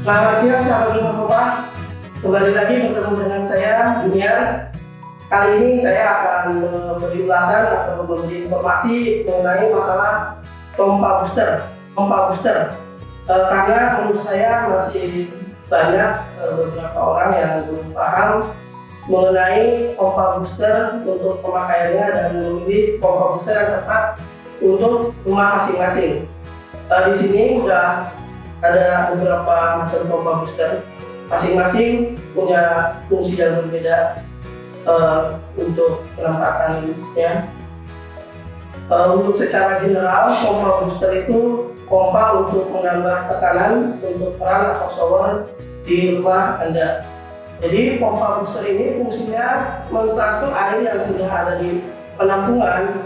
Selamat siang sahabat rumah. Kembali lagi bertemu dengan saya Junior. Kali ini saya akan memberi ulasan atau memberi informasi mengenai masalah pompa booster. Karena menurut saya masih banyak beberapa orang yang belum paham mengenai pompa booster untuk pemakaiannya dan memilih pompa booster yang tepat untuk rumah masing-masing. Di sini sudah ada beberapa macam pompa booster, masing-masing punya fungsi yang berbeda untuk penempatannya. Untuk secara general, pompa booster itu pompa untuk menambah tekanan untuk keran atau shower di rumah Anda. Jadi pompa booster ini fungsinya mentransfer air yang sudah ada di penampungan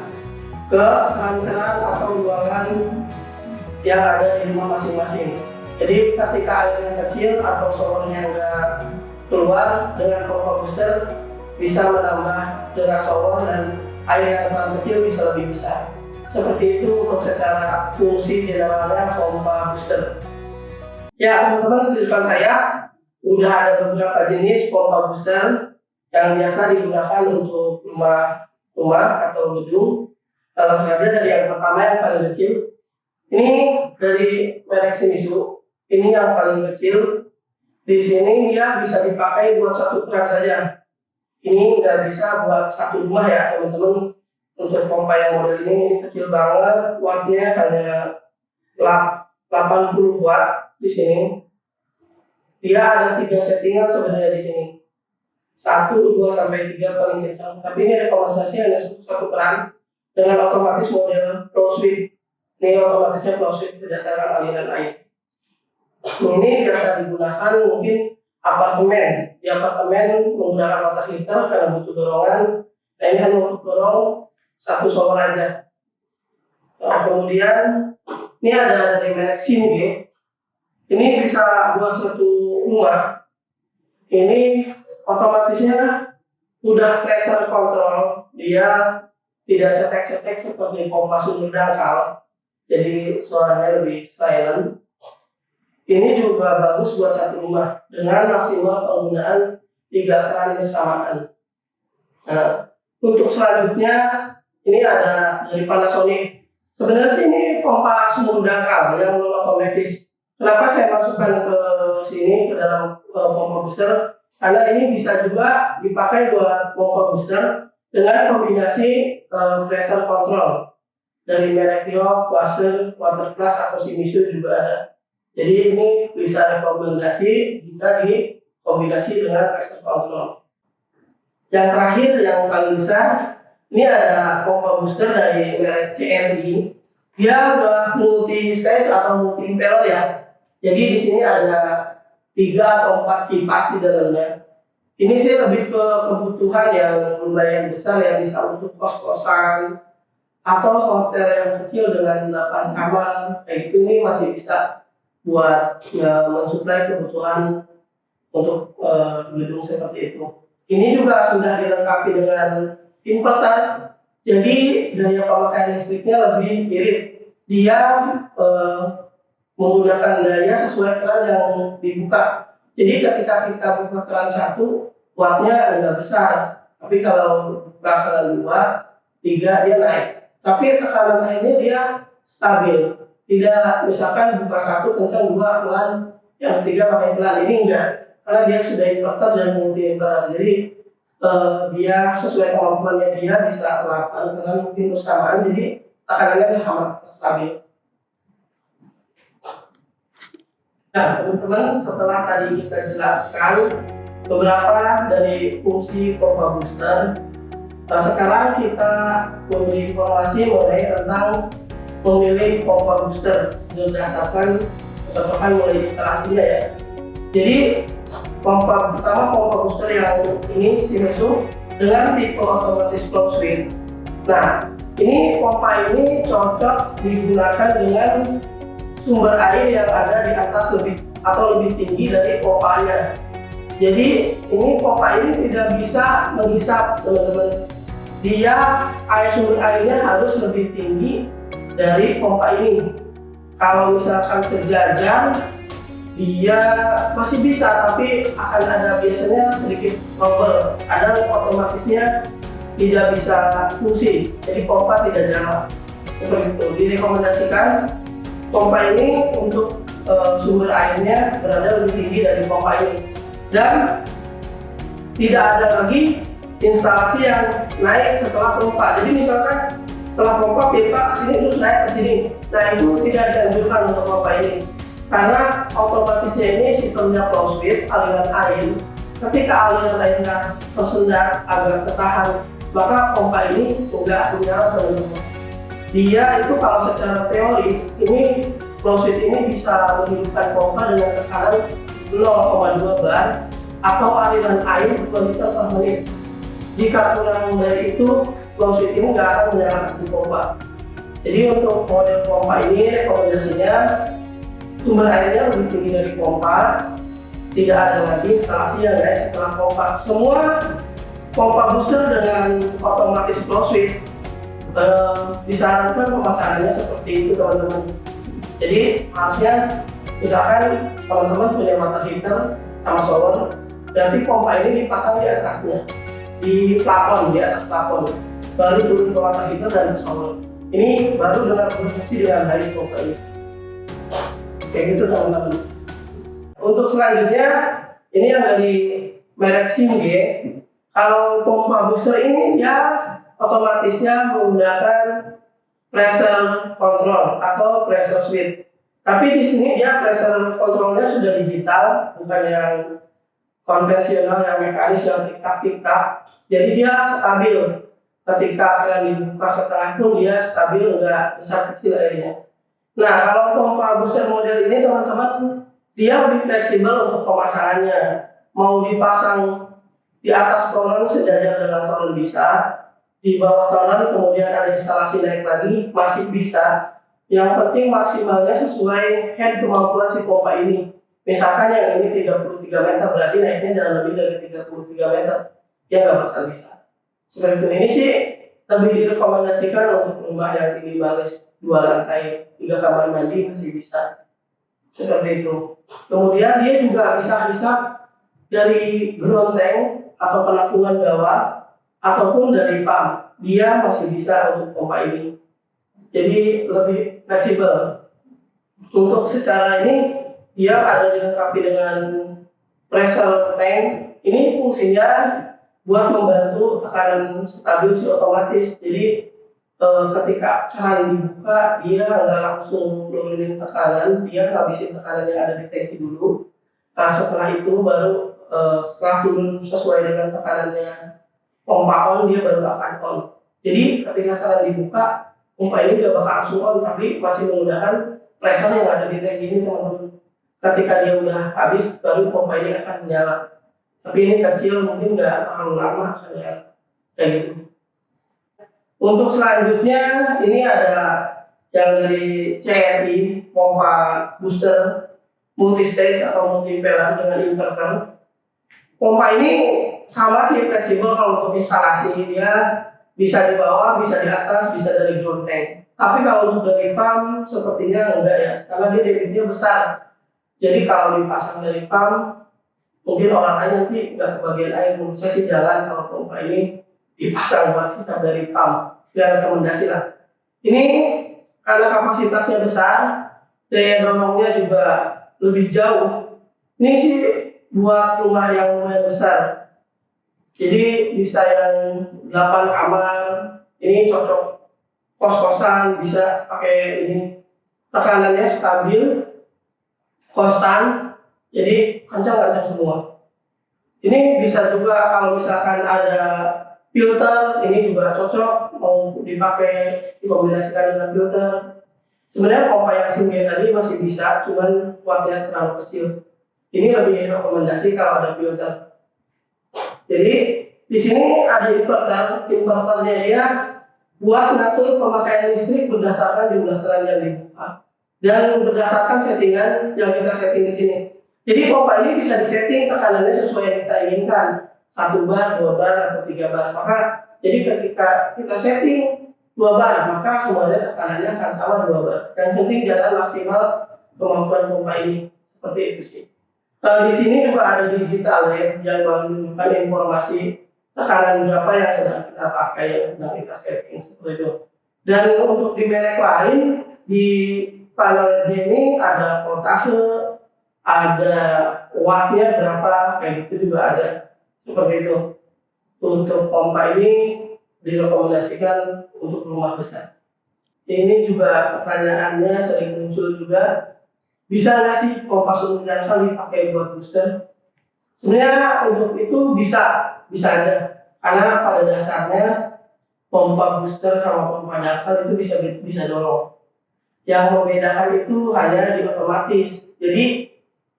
ke keran-keran atau ruangan yang ada di rumah masing-masing. Jadi ketika airnya kecil atau showernya nggak keluar, dengan pompa booster bisa menambah deras shower dan air yang terlalu kecil bisa lebih besar. Seperti itu untuk secara fungsi generalnya pompa booster. Ya teman-teman, di depan saya udah ada beberapa jenis pompa booster yang biasa digunakan untuk rumah atau gedung. Langsung saja dari yang pertama yang paling kecil. Ini dari merek Shimizu. Ini yang paling kecil. Di sini dia bisa dipakai buat satu keran saja. Ini nggak bisa buat satu rumah ya teman-teman. Untuk pompa yang model ini kecil banget. Wattnya hanya 80 watt di sini. Dia ada 3 settingan sebenarnya di sini. 1, 2, sampai 3 paling kencang. Tapi ini rekomendasi hanya satu keran dengan otomatis model flow switch. Ini otomatisnya flow switch berdasarkan aliran air. Ini biasa digunakan mungkin apartemen. Di apartemen menggunakan water heater karena butuh dorongan. Nah ini hanya untuk dorong satu shower aja. Nah, kemudian ini ada dari merek Shinge. Ini bisa buat satu rumah. Ini otomatisnya udah pressure control. Dia tidak cetek-cetek seperti pompa sumber dangkal. Jadi suaranya lebih silent. Ini juga bagus buat satu rumah dengan maksimal penggunaan 3 keran bersamaan. Nah, untuk selanjutnya ini ada dari Panasonic. Sebenarnya sih ini pompa sumur dangkal yang otomatis. Kenapa saya masukkan ke sini ke dalam pompa booster? Karena ini bisa juga dipakai buat pompa booster dengan kombinasi pressure control dari merek Yoh, Quasar, Waterplus atau Shimizu juga ada. Jadi ini bisa rekomendasi jika dikombinasi dengan pressure control. Yang terakhir yang paling besar, ini ada pompa booster dari merek CRI. Dia udah multi stage atau multi impeller ya. Jadi di sini ada 3 atau 4 kipas di dalamnya. Ini sih lebih ke kebutuhan yang lumayan besar yang bisa untuk kos-kosan atau hotel yang kecil dengan 8 kamar. Kayak gitu ini masih bisa buat mensuplai kebutuhan untuk gedung seperti itu. Ini juga sudah dilengkapi dengan inverter, jadi daya pemakaian listriknya lebih irit. Dia menggunakan daya sesuai keran yang dibuka. Jadi ketika kita buka keran 1, wattnya agak besar. Tapi kalau buka keran 2, 3 dia naik. Tapi tekanan airnya dia stabil. Tidak misalkan buka 1 kencang, 2 pelan, yang 3 makin pelan. Ini enggak, karena dia sudah inverter dan multi inverter. Jadi dia sesuai kemampuannya dia bisa melakukan dengan mungkin bersamaan. Jadi tekanannya amat stabil. Nah teman-teman, setelah tadi kita jelaskan beberapa dari fungsi pompa booster, sekarang kita memberi informasi mengenai tentang memilih pompa booster berdasarkan keterangan mulai instalasinya ya. Jadi pompa booster yang ini Shimizu dengan tipe otomatis flow switch. Nah, ini pompa ini cocok digunakan dengan sumber air yang ada di atas lebih tinggi dari pompanya. Jadi ini pompa ini tidak bisa menghisap teman-teman. Dia sumber airnya harus lebih tinggi dari pompa ini. Kalau misalkan sejajar dia masih bisa, tapi akan ada biasanya sedikit trouble. Kadang otomatisnya tidak bisa fungsi, jadi pompa tidak jalan. Seperti itu. Direkomendasikan pompa ini untuk sumber airnya berada lebih tinggi dari pompa ini, dan tidak ada lagi instalasi yang naik setelah pompa. Jadi misalkan setelah pompa pipa ke sini terus naik ke sini, nah itu tidak dianjurkan untuk pompa ini, karena otomatisnya ini sistemnya closed loop aliran air. Ketika aliran airnya tersendat agar tertahan, maka pompa ini tidak menyala teman-teman. Dia itu kalau secara teori ini closed loop ini bisa menghidupkan pompa dengan tekanan 0,2 bar atau aliran air 2 liter per menit. Jika kurang dari itu, closed loop ini nggak akan menyalakan di pompa. Jadi untuk model pompa ini rekomendasinya sumber airnya lebih tinggi dari pompa, tidak ada lagi instalasi yang naik setelah pompa. Semua pompa booster dengan otomatis closed loop disarankan pemasangannya seperti itu teman-teman. Jadi harusnya misalkan teman-teman punya water heater sama shower, berarti pompa ini dipasang di atasnya, di plafon, di atas plafon, baru turun ke water heater dan shower. Ini baru dengan berfungsi dengan baik pompa ini. Kayak gitu teman-teman. Untuk selanjutnya ini yang dari merek Simge. Kalau pompa booster ini dia otomatisnya menggunakan pressure control atau pressure switch. Tapi di sini dia pressure controlnya sudah digital, bukan yang konvensional yang mekanis yang tik-tak. Jadi dia stabil. Ketika akan dibuka setengah pun dia stabil, nggak besar kecil airnya. Nah, kalau pompa booster model ini teman-teman, dia lebih fleksibel untuk pemasangannya. Mau dipasang di atas toren sejajar dengan toren bisa, di bawah toren kemudian ada instalasi naik lagi masih bisa. Yang penting maksimalnya sesuai head kemampuan si pompa ini. Misalkan yang ini 33 meter, berarti naiknya jangan lebih dari 33 meter. Dia nggak bakal bisa. Seperti itu. Ini sih lebih direkomendasikan untuk rumah yang tinggi baris 2 lantai, 3 kamar mandi masih bisa. Seperti itu. Kemudian dia juga bisa dari ground tank atau penampungan bawah ataupun dari pump. Dia masih bisa untuk pompa ini. Jadi lebih fleksibel. Untuk secara ini dia ada dilengkapi dengan pressure tank. Ini fungsinya buat membantu tekanan stabil si otomatis. Jadi ketika keran dibuka dia nggak langsung nurunin tekanan, dia ngabisin tekanan yang ada di tangki dulu. Nah setelah itu baru setelah turun sesuai dengan tekanannya pompa on, dia baru akan on. Jadi ketika keran dibuka, pompa ini nggak bakal langsung on, tapi masih menggunakan pressure yang ada di tangki ini teman-teman. Ketika dia udah habis, baru pompa ini akan menyala. Tapi ini kecil, mungkin nggak terlalu lama kayak gitu. Untuk selanjutnya ini ada yang dari CRI pompa booster multi stage atau multi impelan dengan inverter. Pompa ini sama sih fleksibel kalau untuk instalasi, dia bisa di bawah, bisa di atas, bisa dari ground tank. Tapi kalau untuk dari pump sepertinya enggak ya, karena dia debitnya besar. Jadi kalau dipasang dari pump, mungkin orang lain nanti nggak kebagian air. Menurut saya sih jalan kalau pompa ini dipasang buat hisap dari pump. Ya rekomendasi lah. Ini karena kapasitasnya besar, daya dorongnya juga lebih jauh. Ini sih buat rumah yang lumayan besar. Jadi bisa yang 8 kamar, ini cocok kos-kosan, bisa pakai ini. Tekanannya stabil, konstan, jadi kencang-kencang semua. Ini bisa juga kalau misalkan ada filter, ini juga cocok mau dipakai dikombinasikan dengan filter. Sebenarnya pompa yang Simge tadi masih bisa, cuman wattnya terlalu kecil. Ini lebih rekomendasi kalau ada filter. Jadi di sini ada inverter, inverternya dia buat ngatur pemakaian listrik berdasarkan jumlah keran yang dibuka dan berdasarkan settingan yang kita setting di sini. Jadi pompa ini bisa disetting tekanannya sesuai yang kita inginkan, 1 bar, 2 bar, atau 3 bar. Maka jadi ketika kita setting 2 bar, maka semuanya tekanannya akan sama 2 bar. Yang penting jalan maksimal kemampuan pompa ini. seperti itu sih. Di sini juga ada digital LED yang menunjukkan informasi tekanan berapa yang sedang kita pakai, yang sedang kita setting seperti itu. Dan untuk di merek lain, di panel LED ini ada voltase, ada wattnya berapa, kayak gitu juga ada seperti itu. Untuk pompa ini direkomendasikan untuk rumah besar. Ini juga pertanyaannya sering muncul juga, bisa nggak sih pompa sumur dangkal dipakai buat booster? Sebenarnya untuk itu bisa aja, karena pada dasarnya pompa booster sama pompa dangkal itu bisa dorong. Yang membedakan itu hanya di otomatis. Jadi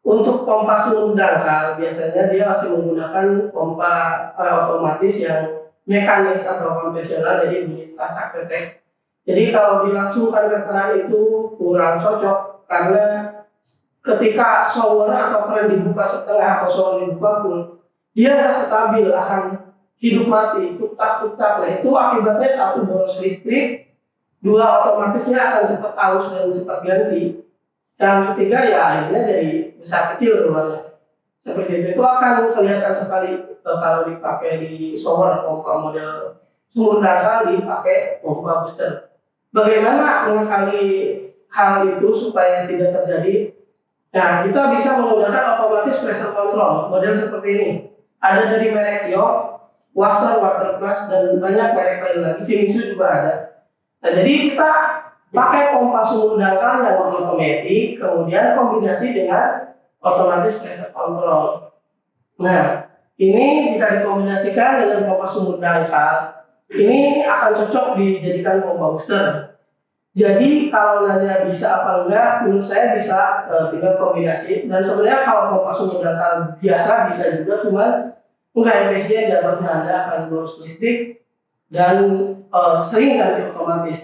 untuk pompa sumur dangkal biasanya dia masih menggunakan pompa otomatis yang mekanis atau konvensional, jadi bunyi tak ketek. Jadi kalau dilangsungkan ke keran itu kurang cocok, karena ketika shower atau keran dibuka setengah atau shower dibuka full, dia nggak stabil, akan hidup mati, tuktak. Nah itu akibatnya satu boros listrik, dua otomatisnya akan cepat aus dan cepat ganti. Yang ketiga ya akhirnya jadi besar kecil keluarnya. Seperti itu akan kelihatan sekali kalau dipakai di shower pompa model sumur dangkal dipakai pompa booster. Bagaimana mengakali hal itu supaya tidak terjadi? Nah, kita bisa menggunakan otomatis pressure control model seperti ini. Ada dari merek York, Wasser, Waterplus, dan banyak merek lain lagi. Shimizu juga ada. Nah, jadi kita pakai pompa sumur dangkal yang otomatis, kemudian kombinasi dengan otomatis pressure control. Nah, ini jika dikombinasikan dengan pompa sumur dangkal, ini akan cocok dijadikan pompa booster. Jadi kalau nanya bisa apa enggak, menurut saya bisa tinggal kombinasi. Dan sebenarnya kalau pompa sumur dangkal biasa bisa juga, cuman enggak efisien, jatuhnya Anda akan boros listrik dan sering ganti otomatis.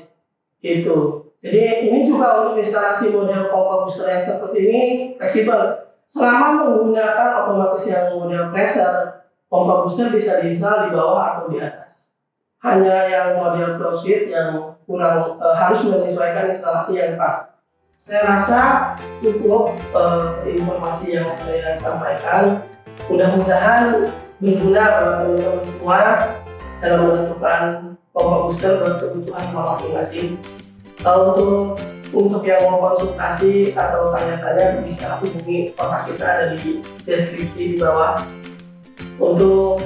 Itu. Jadi ini juga untuk instalasi model pompa booster yang seperti ini fleksibel. Selama menggunakan otomatis yang model pressure, pompa booster bisa diinstal di bawah atau di atas. Hanya yang model closed sheet yang kurang harus menyesuaikan instalasi yang pas. Saya rasa cukup informasi yang saya sampaikan. Mudah-mudahan berguna bagi teman-teman semua dalam menentukan pompa booster berkebutuhan masing-masing. Untuk yang mau konsultasi atau tanya-tanya bisa hubungi kontak kita ada di deskripsi di bawah. Untuk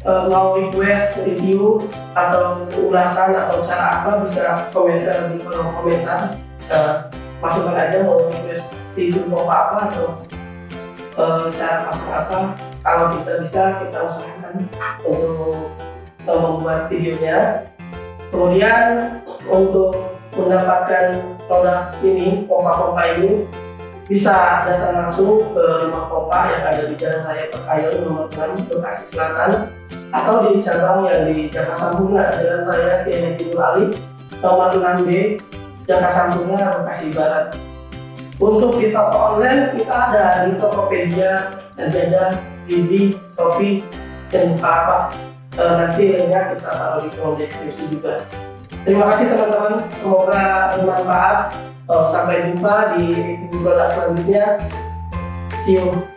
mau request review atau ulasan atau cara apa bisa komentar di kolom komentar. Masukkan aja mau request review pompa apa atau cara apa. Kalau bisa kita usahakan untuk membuat videonya. Kemudian untuk mendapatkan produk ini, pompa-pompa ini, bisa datang langsung ke rumah pompa yang ada di Jalan Raya Pekayon nomor 6 Bekasi Selatan, atau di cabang yang di Jakarta Sampurna Jalan Raya Kiai Haji Nur Ali nomor 6B Jakarta Sampurna Bekasi Barat. Untuk di toko online kita ada di Tokopedia, Lazada, Blibli, Shopee, dan Bukalapak. Nanti linknya kita taruh di kolom deskripsi juga. Terima kasih teman-teman, semoga bermanfaat. Sampai jumpa di produk selanjutnya. See you.